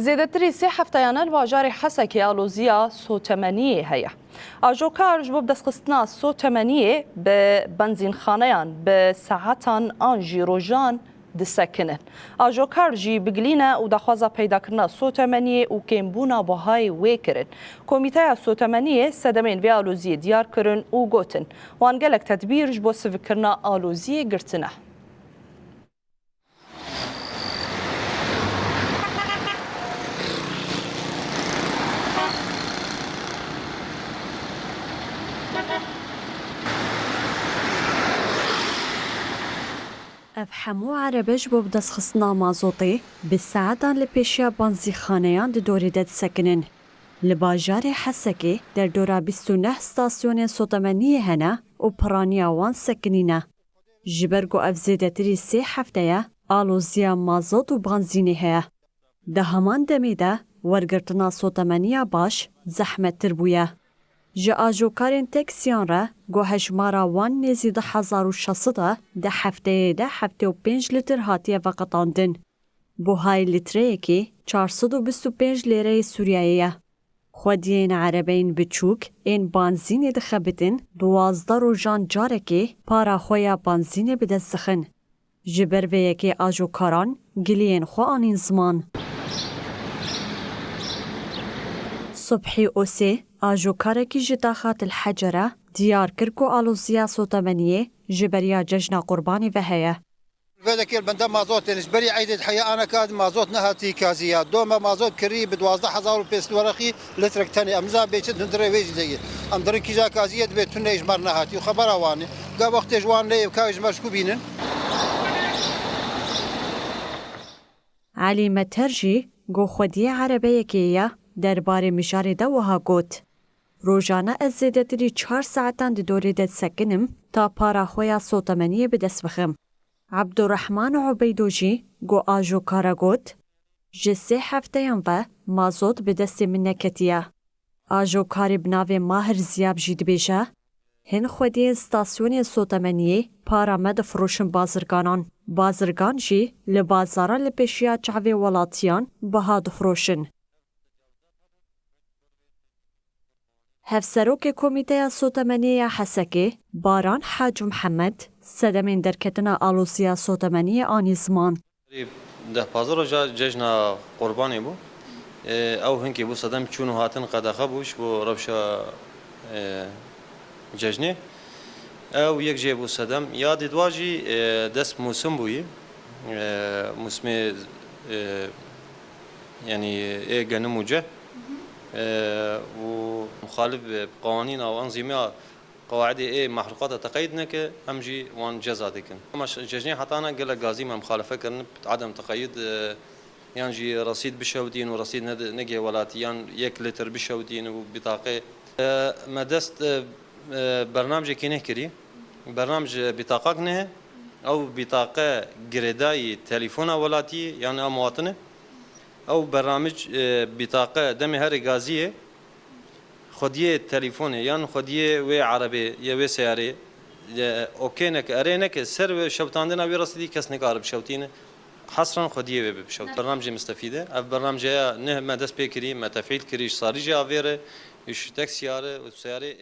زێدەتری سێ هەفتەیانە باژاری حەسەکی ئالۆزیە سۆتەمەنیە هەیە. ئاژۆکار ji بۆ دەستخستنا سۆتەمەنیە bi benzînxaneyan bi saetan an jî rojan disekinin. Ajokar jî bigilîne û daxwaza peydakirina sotemeniyê û kêmbûna bihayê wê kirin. Komîteya Sotemeniyê sedemên vê aloziyê diyar kirin û gotin wan gelek tedbîr ji bo sivikirina aloziyê girtine. ev hemû erebe ji bo bidestxistina mazotê bi saetan li pêşiya banzîxaneyan di dorê de disekinin. Li bajarê Hesekê derdora 29 stasyonên sotemeniyê hene û piraniya wan sekinîne. Ji ber ku ev zêdetirî sê hefteye aloziya mazot û banzînê heye. Di heman demê de wergirtina sotemeniya baş zehmettir bûye. Ji ajokarên teksiyan re got hejmara wan nêzî 10,600 di hefteyê de 75 litr hatiye veqetandin. Buhayê litreyekê 425 lêreyê Sûriyeyê ye. Xwediyên erebeyên biçûk ên banzînê dixebitin 12 rojan carekê para xwe ya banzînê bi dest dixin. Ji ber vê yekê ajokaran giliyên xwe anîn ziman. Subhî Osê ajokarekî ji daxat il Hecere diyar kir ku aloziya sotemeniyê ji beriya cejna qurbanê ve heye. Vedekê benda mazotên ji berî eydê heya aneka mazot nehatî kaziya. Doma mazot kirî bi 12,500 werexî litrek tenê em za bêçin hundirê wê jî deyê. Em dirin kîja kaziye dibe tunê ji mer nehatî û xebera wan e. Ga wextê ji wan lê ka ji mer şkû bînin. Elî Meter jî got xwediyê erebeyekê ye derbarê mijarê de wiha got. Rojane ez zêdetirî 4 saetan di dorê de disekinim ta para xwe ya sotemeniyê bi dest bixim. Abdurrahman Ubeydo jî got ajokara got ji sê hefteyan ve mazot bi destê min neketiye. Ajokarê bi navê Mahir Ziyab jî dibêje hin xwediyên stasyonên sotemeniyê para me difirûşin bazirganan. Bazirgan jî li bazaran li pêşiya çavê welatiyan biha difirûşin. Hevserokê Komîteya Sotemeniyê ya Hesekê Baran Hac Mihemed sedemên derketina aloziya sotemeniyê anî ziman. Dehpazar roja cejna qurbanê bû. Ew hinkê bû sedem çûn û hatin qedexe bû ji bo rewşa cejnê. Ew yek jê bû sedem. Ya dîdwa jî dest mûsim bûyî. Mûsimê yanî ê genim û ceh. ومخالف بقوانين او انظمه قواعد اي محروقات تقيد نك امجي وان جزا دكن مش ججني حطانا قال غازي ما مخالفه كن عدم تقيد يعني رصيد بشودين ورصيد نجي ولاتيان 1 لتر بشودين وبطاقه مدست برنامج كينه كري برنامج بطاقه نه او بطاقه جريداي تليفون ولاتي يعني مواطنه او برنامج بطاقه دم هر غازيه خديه تليفون يعني خديه و عربي يا و سياري اوكينك ارينك سر شوتاندنا ويرصدي كسنه قارب شوتينه حصرا خديه و بشوت برنامج مستفيده اف برنامج نه ما دس بكري ما تفعيل كريش صاري جافيره ايش تاكسياره وسياره